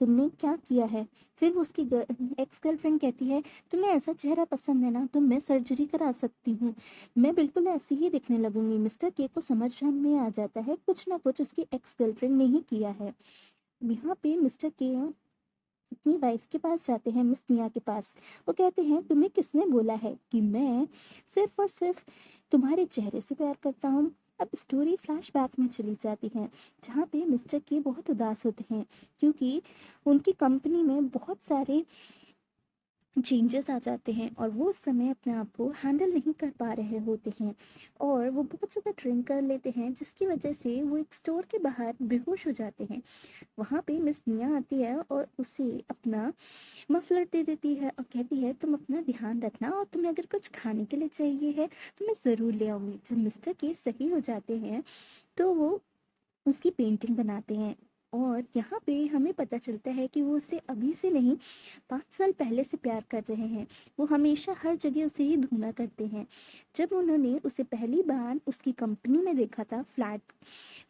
तुमने क्या किया है। फिर उसकी एक्स गर्लफ्रेंड कहती है तुम्हें ऐसा चेहरा पसंद है ना तो मैं सर्जरी करा सकती हूँ, मैं बिल्कुल ऐसी ही दिखने लगूंगी। मिस्टर के को समझ में आ जाता है कुछ ना कुछ उसकी एक्स गर्लफ्रेंड ने ही किया है। यहाँ पे मिस्टर के अपनी वाइफ के पास जाते हैं, मिस निया के पास। वो कहते हैं तुम्हें किसने बोला है कि मैं सिर्फ और सिर्फ तुम्हारे चेहरे से प्यार करता हूँ। अब स्टोरी फ्लैशबैक में चली जाती है, जहाँ पे मिस्टर के बहुत उदास होते हैं, क्योंकि उनकी कंपनी में बहुत सारे चेंजेस आ जाते हैं और वो उस समय अपने आप को हैंडल नहीं कर पा रहे होते हैं और वो बहुत ज़्यादा ड्रिंक कर लेते हैं, जिसकी वजह से वो एक स्टोर के बाहर बेहोश हो जाते हैं। वहाँ पे मिस निया आती है और उसे अपना मफलर दे देती है और कहती है तुम अपना ध्यान रखना और तुम्हें अगर कुछ खाने के लिए चाहिए है तो मैं ज़रूर ले आऊँगी। जब मिस्टर के सही हो जाते हैं तो वो उसकी पेंटिंग बनाते हैं और यहाँ पे हमें पता चलता है कि वो उसे अभी से नहीं 5 साल पहले से प्यार कर रहे हैं। वो हमेशा हर जगह उसे ही ढूंढा करते हैं। जब उन्होंने उसे पहली बार उसकी कंपनी में देखा था फ्लैट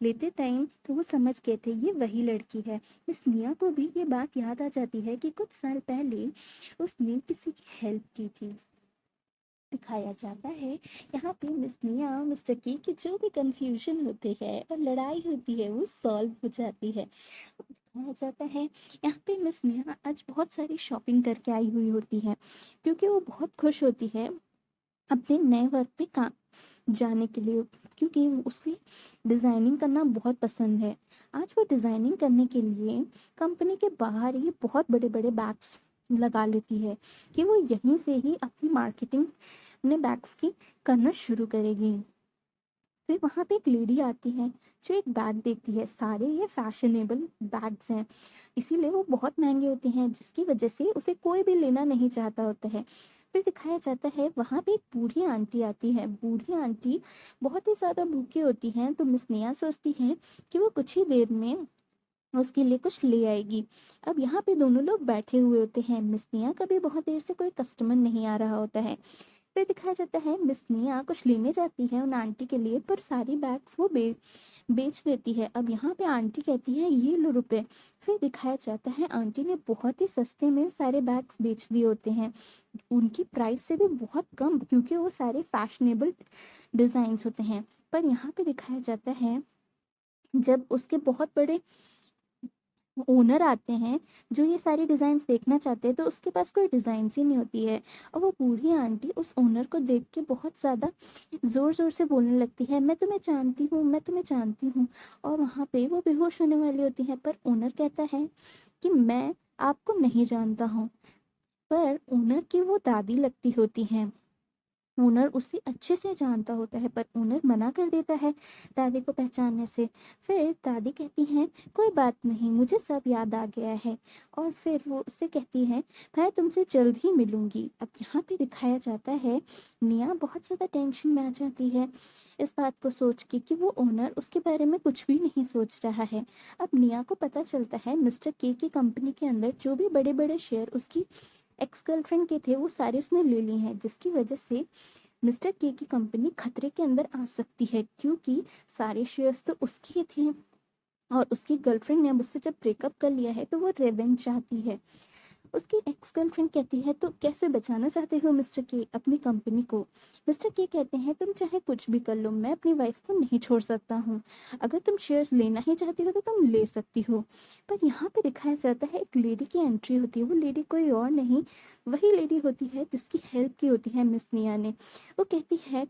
लेते टाइम, तो वो समझ गए थे ये वही लड़की है। मिस निया को भी ये बात याद आ जाती है कि कुछ साल पहले उसने किसी की हेल्प की थी। दिखाया जाता है यहाँ पे मिस निया और मिस्टर की जो भी कंफ्यूजन होती है और लड़ाई होती है वो सॉल्व हो जाती है। दिखाया जाता है यहाँ पे मिस निया आज बहुत सारी शॉपिंग करके आई हुई होती है, क्योंकि वो बहुत खुश होती है अपने नए वर्क पे काम जाने के लिए, क्योंकि उसे डिज़ाइनिंग करना बहुत पसंद है। आज वो डिज़ाइनिंग करने के लिए कंपनी के बाहर ही बहुत बड़े बड़े बैग्स लगा लेती है कि वो यहीं से ही अपनी मार्केटिंग अपने बैग्स की करना शुरू करेगी। फिर वहाँ पे एक लेडी आती है जो एक बैग देखती है। सारे ये फैशनेबल बैग्स हैं, इसीलिए वो बहुत महंगे होते हैं, जिसकी वजह से उसे कोई भी लेना नहीं चाहता होता है। फिर दिखाया जाता है वहाँ पे एक बूढ़ी आंटी आती है। बूढ़ी आंटी बहुत ही ज़्यादा भूखी होती हैं, तो मिस निया सोचती है कि वो कुछ ही देर में उसके लिए कुछ ले आएगी। अब यहाँ पे दोनों लोग बैठे हुए होते हैं। मिस निया का भी बहुत देर से कोई कस्टमर नहीं आ रहा होता है। फिर दिखाया जाता है मिस निया कुछ लेने जाती है उन आंटी के लिए, पर सारी बैग्स वो बेच देती है। अब यहाँ पे आंटी कहती है ये लो रुपए। फिर दिखाया जाता है आंटी ने बहुत ही सस्ते में सारे बैग्स बेच दिए होते हैं, उनकी प्राइस से भी बहुत कम, क्योंकि वो सारे फैशनेबल डिज़ाइंस होते हैं। पर यहाँ पे दिखाया जाता है जब उसके बहुत बड़े ओनर आते हैं जो ये सारी डिज़ाइंस देखना चाहते हैं, तो उसके पास कोई डिज़ाइंस ही नहीं होती है। और वो बूढ़ी आंटी उस ओनर को देख के बहुत ज़्यादा ज़ोर ज़ोर से बोलने लगती है मैं तुम्हें जानती हूँ, मैं तुम्हें जानती हूँ। और वहाँ पे वो बेहोश होने वाली होती है, पर ओनर कहता है कि मैं आपको नहीं जानता हूँ। पर ओनर की वो दादी लगती होती हैं। ओनर उसे अच्छे से जानता होता है पर ओनर मना कर देता है दादी को पहचानने से। फिर दादी कहती हैं कोई बात नहीं, मुझे सब याद आ गया है। और फिर वो उससे कहती है मैं तुमसे जल्द ही मिलूंगी। अब यहाँ पे दिखाया जाता है निया बहुत ज़्यादा टेंशन में आ जाती है इस बात को सोच के कि वो ओनर उसके बारे में कुछ भी नहीं सोच रहा है। अब निया को पता चलता है मिस्टर के की कंपनी के अंदर जो भी बड़े बड़े शेयर उसकी एक्स गर्लफ्रेंड के थे वो सारे उसने ले लिए हैं, जिसकी वजह से मिस्टर के की कंपनी खतरे के अंदर आ सकती है, क्योंकि सारे शेयर्स तो उसके थे और उसकी गर्लफ्रेंड ने अब उससे जब ब्रेकअप कर लिया है तो वो रेवेंज चाहती है। उसकी एक्स गर्लफ्रेंड कहती है तो कैसे बचाना चाहते हो मिस्टर के अपनी कंपनी को। मिस्टर के कहते हैं तुम चाहे कुछ भी कर लो, मैं अपनी वाइफ को नहीं छोड़ सकता हूँ। अगर तुम शेयर्स लेना ही चाहती हो तो तुम ले सकती हो। पर यहाँ पे दिखाया जाता है एक लेडी की एंट्री होती है। वो लेडी कोई और नहीं, वही लेडी होती है जिसकी हेल्प की होती है मिस निया ने। वो कहती है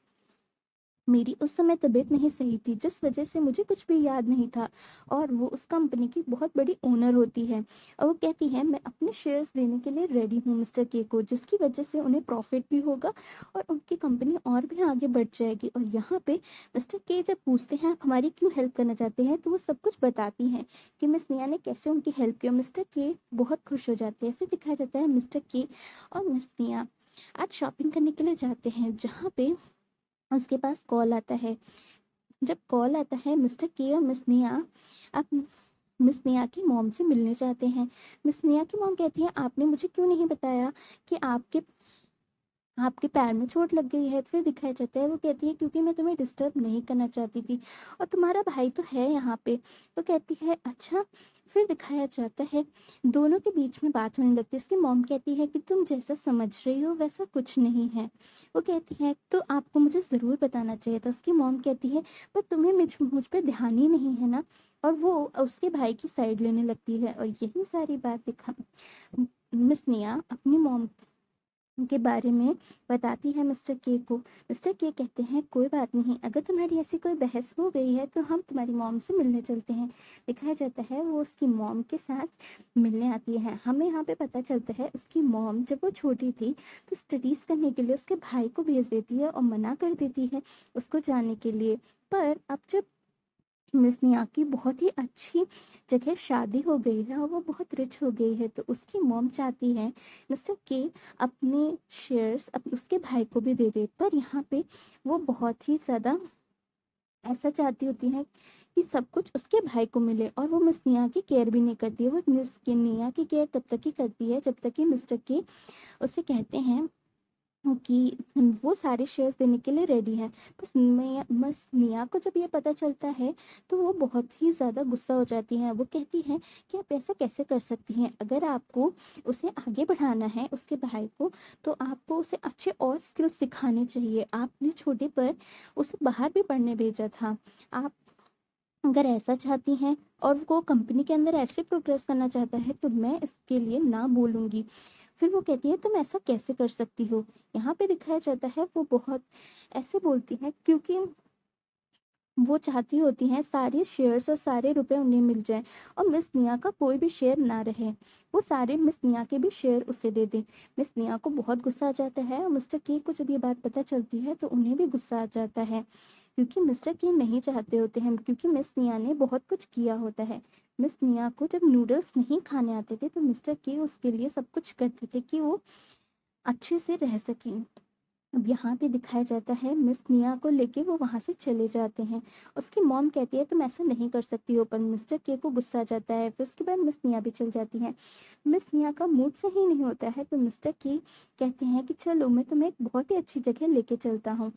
मेरी उस समय तबीयत नहीं सही थी जिस वजह से मुझे कुछ भी याद नहीं था। और वो उस कंपनी की बहुत बड़ी ओनर होती है और वो कहती है मैं अपने शेयर्स देने के लिए रेडी हूँ मिस्टर के को, जिसकी वजह से उन्हें प्रॉफिट भी होगा और उनकी कंपनी और भी आगे बढ़ जाएगी। और यहाँ पे मिस्टर के जब पूछते हैं आप हमारी क्यों हेल्प करना चाहते हैं तो वो सब कुछ बताती हैं कि मिस निया ने कैसे उनकी हेल्प की और मिस्टर के बहुत खुश हो जाते हैं। फिर दिखाया जाता है मिस्टर के और मिस निया आज शॉपिंग करने के लिए जाते हैं, जहाँ पे उसके पास कॉल आता है। जब कॉल आता है मिस्टर के और मिस निया आप मिस निया की मॉम से मिलने चाहते हैं। मिस निया की मॉम कहती है आपने मुझे क्यों नहीं बताया कि आपके आपके पैर में चोट लग गई है। फिर दिखाया जाता है वो कहती है क्योंकि मैं तुम्हें डिस्टर्ब नहीं करना चाहती थी और तुम्हारा भाई तो है यहाँ पे। तो कहती है अच्छा। फिर दिखाया जाता है दोनों के बीच में बात होने लगती है। उसकी मॉम कहती है कि तुम जैसा समझ रही हो वैसा कुछ नहीं है। वो कहती है तो आपको मुझे ज़रूर बताना चाहिए था। उसकी मॉम कहती है पर तुम्हें मुझ पर ध्यान ही नहीं है ना। और वो उसके भाई की साइड लेने लगती है और यही सारी बात दिखा मिस निया अपनी मॉम के बारे में बताती है मिस्टर के को। मिस्टर के कहते हैं कोई बात नहीं, अगर तुम्हारी ऐसी कोई बहस हो गई है तो हम तुम्हारी मॉम से मिलने चलते हैं। दिखाया जाता है वो उसकी मॉम के साथ मिलने आती है। हमें यहाँ पे पता चलता है उसकी मॉम जब वो छोटी थी तो स्टडीज़ करने के लिए उसके भाई को भेज देती है और मना कर देती है उसको जाने के लिए। पर अब जब मिस निया की बहुत ही अच्छी जगह शादी हो गई है और वो बहुत रिच हो गई है तो उसकी मॉम चाहती है मिस्टर के अपने शेयर्स उसके भाई को भी दे दे। पर यहाँ पे वो बहुत ही ज़्यादा ऐसा चाहती होती है कि सब कुछ उसके भाई को मिले और वो मिस निया की केयर भी नहीं करती है। वो मिस के निया की केयर तब तक ही करती है जब तक कि मिस्टर के उसे कहते हैं कि वो सारे शेयर्स देने के लिए रेडी है। बस निया को जब ये पता चलता है तो वो बहुत ही ज़्यादा गुस्सा हो जाती हैं। वो कहती हैं कि आप ऐसा कैसे कर सकती हैं, अगर आपको उसे आगे बढ़ाना है उसके भाई को तो आपको उसे अच्छे और स्किल्स सिखाने चाहिए। आपने छोटे पर उसे बाहर भी पढ़ने भेजा था। आप अगर ऐसा चाहती हैं और वो कंपनी के अंदर ऐसे प्रोग्रेस करना चाहता है तो मैं इसके लिए ना बोलूँगी। फिर वो कहती है तुम ऐसा कैसे कर सकती हो। यहाँ पे दिखाया जाता है वो बहुत ऐसे बोलती है क्योंकि वो चाहती होती हैं सारे शेयर्स और सारे रुपए उन्हें मिल जाएं और मिस निया का कोई भी शेयर ना रहे। वो सारे मिस निया के भी शेयर उसे दे दें। मिस निया को बहुत गुस्सा आ जाता है और मिस्टर के को जब ये बात पता चलती है तो उन्हें भी गुस्सा आ जाता है क्योंकि मिस्टर के नहीं चाहते होते हैं, क्योंकि मिस निया ने बहुत कुछ किया होता है। मिस निया को जब नूडल्स नहीं खाने आते थे तो मिस्टर के उसके लिए सब कुछ करते थे कि वो अच्छे से रह सकें। अब यहाँ पे दिखाया जाता है मिस निया को लेके वो वहाँ से चले जाते हैं। उसकी मॉम कहती है तुम ऐसा नहीं कर सकती हो, पर मिस्टर के को गुस्सा आ जाता है। फिर उसके बाद मिस निया भी चल जाती हैं। मिस निया का मूड सही नहीं होता है तो मिस्टर के कहते हैं कि चलो मैं तुम्हें एक बहुत ही अच्छी जगह लेके चलता हूँ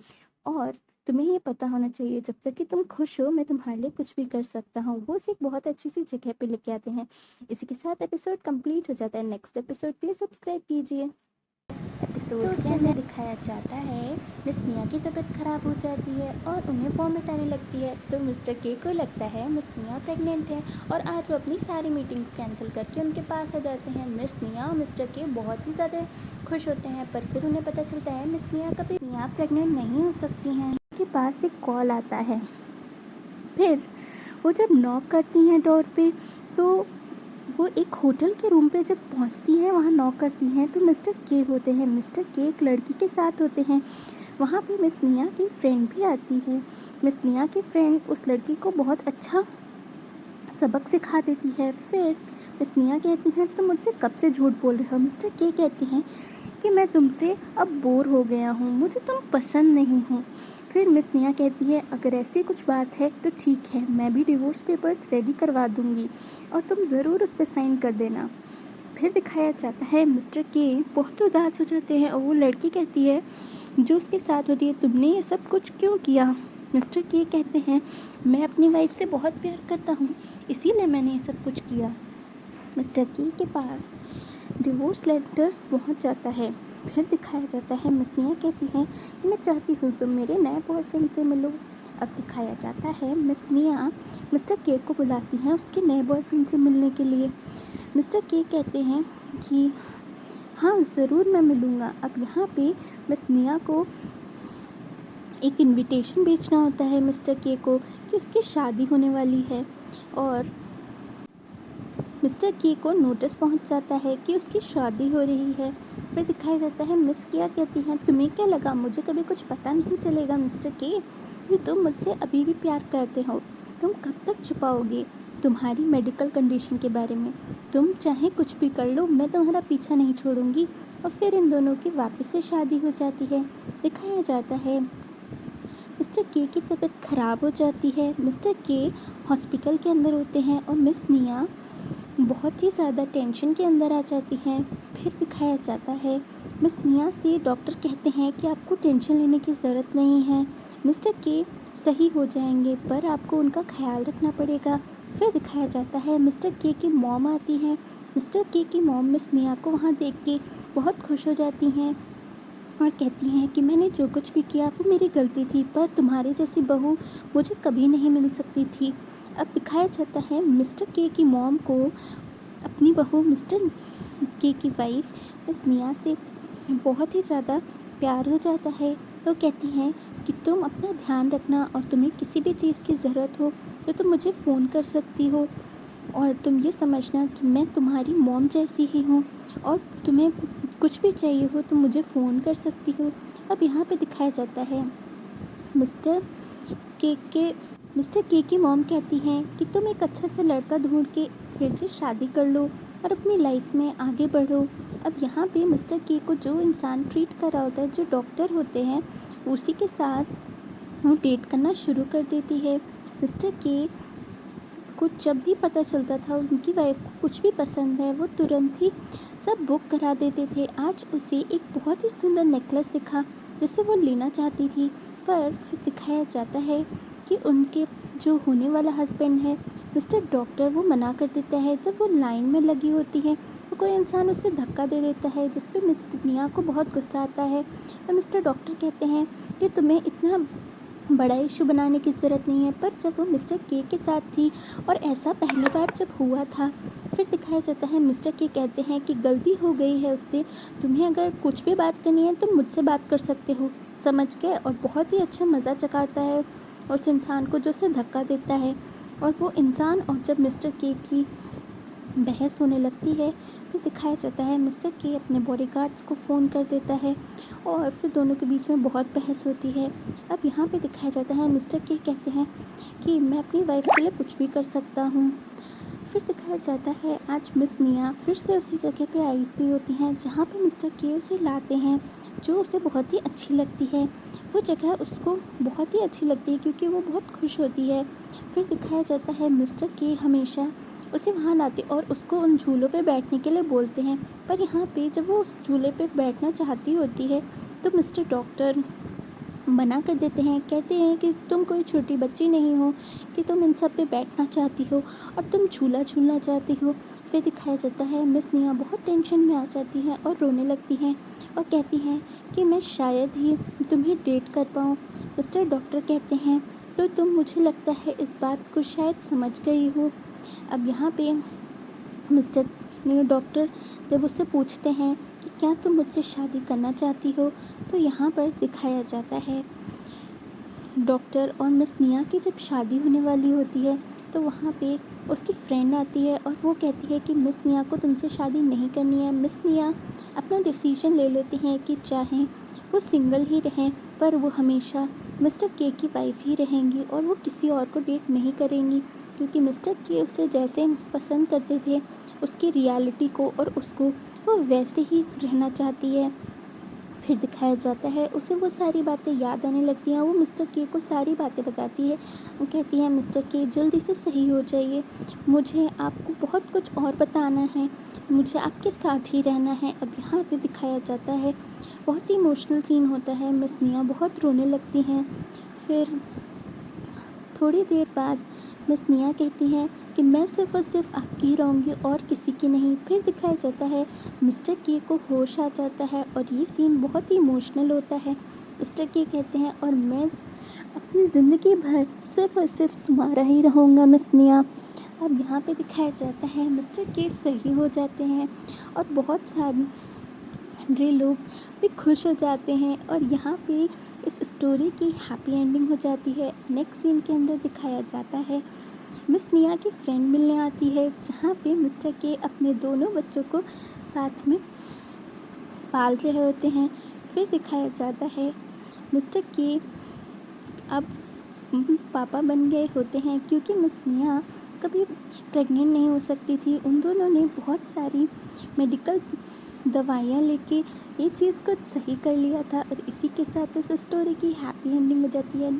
और तुम्हें ये पता होना चाहिए जब तक कि तुम खुश हो मैं तुम्हारे लिए कुछ भी कर सकता हूँ। वो उसे एक बहुत अच्छी सी जगह पे लेके आते हैं। इसी के साथ एपिसोड कंप्लीट हो जाता है। नेक्स्ट एपिसोड के लिए सब्सक्राइब कीजिए। एपिसोड के अंदर दिखाया जाता है मिस निया की तबीयत ख़राब हो जाती है और उन्हें वॉमिट आने लगती है तो मिस्टर के को लगता है मिस निया प्रेग्नेंट है और आज वो अपनी सारी मीटिंग्स कैंसिल करके उनके पास आ जाते हैं। मिस निया और मिस्टर के बहुत ही ज़्यादा खुश होते हैं पर फिर उन्हें पता चलता है मिस निया कभी निया प्रेग्नेंट नहीं हो सकती हैं। उनके पास एक कॉल आता है। फिर वो जब नॉक करती हैं डोर पे तो वो एक होटल के रूम पे जब पहुंचती हैं, वहाँ नॉक करती हैं, तो मिस्टर के होते हैं। मिस्टर के एक लड़की के साथ होते हैं। वहाँ पे मिस निया की फ्रेंड भी आती है। मिस निया की फ्रेंड उस लड़की को बहुत अच्छा सबक सिखा देती है। फिर मिस निया कहती हैं, तुम मुझसे कब से झूठ बोल रहे हो। मिस्टर के कहते हैं कि मैं तुमसे अब बोर हो गया हूँ, मुझे तुम पसंद नहीं हो। फिर मिस निया कहती है, अगर ऐसी कुछ बात है तो ठीक है, मैं भी डिवोर्स पेपर्स रेडी करवा दूँगी और तुम ज़रूर उस पर साइन कर देना। फिर दिखाया जाता है मिस्टर के बहुत उदास हो जाते हैं और वो लड़की कहती है जो उसके साथ होती है, तुमने ये सब कुछ क्यों किया। मिस्टर के कहते हैं, मैं अपनी वाइफ से बहुत प्यार करता हूँ, इसीलिए मैंने ये सब कुछ किया। मिस्टर के पास डिवोर्स लेटर्स पहुँच जाता है। फिर दिखाया जाता है मिस निया कहती हैं कि मैं चाहती हूँ तुम मेरे नए बॉयफ्रेंड से मिलो। अब दिखाया जाता है मिस निया मिस्टर के को बुलाती हैं उसके नए बॉयफ्रेंड से मिलने के लिए। मिस्टर के कहते हैं कि हाँ ज़रूर मैं मिलूँगा। अब यहाँ पे मिस निया को एक इनविटेशन भेजना होता है मिस्टर के को कि उसकी शादी होने वाली है और मिस्टर के को नोटिस पहुंच जाता है कि उसकी शादी हो रही है। फिर दिखाया जाता है मिस किया कहती हैं, तुम्हें क्या लगा मुझे कभी कुछ पता नहीं चलेगा मिस्टर के, कि तुम मुझसे अभी भी प्यार करते हो। तुम कब तक छुपाओगे तुम्हारी मेडिकल कंडीशन के बारे में। तुम चाहे कुछ भी कर लो, मैं तुम्हारा पीछा नहीं छोड़ूंगी। और फिर इन दोनों की वापस से शादी हो जाती है। दिखाया जाता है मिस्टर के की तबीयत ख़राब हो जाती है। मिस्टर के हॉस्पिटल के अंदर होते हैं और मिस निया बहुत ही ज़्यादा टेंशन के अंदर आ जाती हैं। फिर दिखाया जाता है मिस निया से डॉक्टर कहते हैं कि आपको टेंशन लेने की ज़रूरत नहीं है, मिस्टर के सही हो जाएंगे, पर आपको उनका ख्याल रखना पड़ेगा। फिर दिखाया जाता है मिस्टर के की मॉम आती हैं। मिस्टर के की मॉम मिस निया को वहाँ देख के बहुत खुश हो जाती हैं और कहती हैं कि मैंने जो कुछ भी किया वो मेरी गलती थी, पर तुम्हारे जैसी बहू मुझे कभी नहीं मिल सकती थी। अब दिखाया जाता है मिस्टर के की मॉम को अपनी बहू मिस्टर के की वाइफ मिस निया से बहुत ही ज़्यादा प्यार हो जाता है। तो कहती हैं कि तुम अपना ध्यान रखना और तुम्हें किसी भी चीज़ की ज़रूरत हो तो तुम मुझे फ़ोन कर सकती हो, और तुम ये समझना कि मैं तुम्हारी मॉम जैसी ही हूँ, और तुम्हें कुछ भी चाहिए हो तो मुझे फ़ोन कर सकती हो। अब यहाँ पे दिखाया जाता है मिस्टर के मिस्टर के की मॉम कहती हैं कि तुम एक अच्छा सा लड़का ढूंढ के फिर से शादी कर लो और अपनी लाइफ में आगे बढ़ो। अब यहाँ पे मिस्टर के को जो इंसान ट्रीट कर रहा होता है, जो डॉक्टर होते हैं, उसी के साथ वो डेट करना शुरू कर देती है। मिस्टर के को जब भी पता चलता था उनकी वाइफ को कुछ भी पसंद है, वो तुरंत ही सब बुक करा देते थे। आज उसे एक बहुत ही सुंदर नेकलेस दिखा जिसे वो लेना चाहती थी, पर फिर दिखाया जाता है कि उनके जो होने वाला हस्बैंड है मिस्टर डॉक्टर, वो मना कर देता है। जब वो लाइन में लगी होती है तो कोई इंसान उसे धक्का दे देता है, जिस पे मिस निया को बहुत गुस्सा आता है। तो मिस्टर डॉक्टर कहते हैं कि तुम्हें इतना बड़ा इशू बनाने की ज़रूरत नहीं है। पर जब वो मिस्टर के साथ थी और ऐसा पहली बार जब हुआ था, फिर दिखाया जाता है मिस्टर के कहते हैं कि गलती हो गई है उससे, तुम्हें अगर कुछ भी बात करनी है तो मुझसे बात कर सकते हो, समझ गए। और बहुत ही अच्छा मज़ा चखाता है उस इंसान को जो उसे धक्का देता है। और वो इंसान और जब मिस्टर के की बहस होने लगती है, फिर दिखाया जाता है मिस्टर के अपने बॉडीगार्ड्स को फ़ोन कर देता है और फिर दोनों के बीच में बहुत बहस होती है। अब यहाँ पे दिखाया जाता है मिस्टर के कहते हैं कि मैं अपनी वाइफ के लिए कुछ भी कर सकता हूँ। फिर दिखाया जाता है आज मिस निया फिर से उसी जगह पे आई हुई होती हैं जहाँ पे मिस्टर के उसे लाते हैं, जो उसे बहुत ही अच्छी लगती है। वो जगह उसको बहुत ही अच्छी लगती है क्योंकि वो बहुत खुश होती है। फिर दिखाया जाता है मिस्टर के हमेशा उसे वहाँ लाते और उसको उन झूलों पे बैठने के लिए बोलते हैं, पर यहाँ पे जब वो उस झूले पे बैठना चाहती होती है तो मिस्टर डॉक्टर मना कर देते हैं। कहते हैं कि तुम कोई छोटी बच्ची नहीं हो कि तुम इन सब पे बैठना चाहती हो और तुम झूला झूलना चाहती हो। फिर दिखाया जाता है मिस निया बहुत टेंशन में आ जाती हैं और रोने लगती हैं और कहती हैं कि मैं शायद ही तुम्हें डेट कर पाऊँ। मिस्टर डॉक्टर कहते हैं तो तुम, मुझे लगता है इस बात को शायद समझ गई हो। अब यहाँ पे मिस्टर डॉक्टर जब उससे पूछते हैं कि क्या तुम मुझसे शादी करना चाहती हो, तो यहाँ पर दिखाया जाता है डॉक्टर और मिस निया की जब शादी होने वाली होती है तो वहाँ पे उसकी फ्रेंड आती है और वो कहती है कि मिस निया को तुमसे शादी नहीं करनी है। मिस निया अपना डिसीजन ले लेती हैं कि चाहे वो सिंगल ही रहें, पर वो हमेशा मिस्टर के की वाइफ ही रहेंगी और वो किसी और को डेट नहीं करेंगी, क्योंकि मिस्टर के उसे जैसे पसंद करते थे उसकी रियलिटी को और उसको वो वैसे ही रहना चाहती है। फिर दिखाया जाता है उसे वो सारी बातें याद आने लगती हैं। वो मिस्टर के को सारी बातें बताती है। वो कहती है मिस्टर के जल्दी से सही हो जाइए, मुझे आपको बहुत कुछ और बताना है, मुझे आपके साथ ही रहना है। अब यहाँ पे दिखाया जाता है बहुत ही इमोशनल सीन होता है। मिस निया बहुत रोने लगती हैं। फिर थोड़ी देर बाद मिस निया कहती हैं कि मैं सिर्फ़ और सिर्फ आपकी ही रहूँगी और किसी की नहीं। फिर दिखाया जाता है मिस्टर के को होश आ जाता है और ये सीन बहुत ही इमोशनल होता है। मिस्टर के कहते हैं और मैं अपनी ज़िंदगी भर सिर्फ़ और सिर्फ तुम्हारा ही रहूँगा मिस निया। अब यहाँ पे दिखाया जाता है मिस्टर के सही हो जाते हैं और बहुत सारे लोग भी खुश हो जाते हैं और यहाँ पे इस स्टोरी की हैप्पी एंडिंग हो जाती है। नेक्स्ट सीन के अंदर दिखाया जाता है मिस निया की फ्रेंड मिलने आती है, जहाँ पे मिस्टर के अपने दोनों बच्चों को साथ में पाल रहे होते हैं। फिर दिखाया जाता है मिस्टर के अब पापा बन गए होते हैं, क्योंकि मिस निया कभी प्रेग्नेंट नहीं हो सकती थी। उन दोनों ने बहुत सारी मेडिकल दवाइयाँ लेके ये चीज़ को सही कर लिया था और इसी के साथ इस स्टोरी की हैप्पी एंडिंग हो जाती है।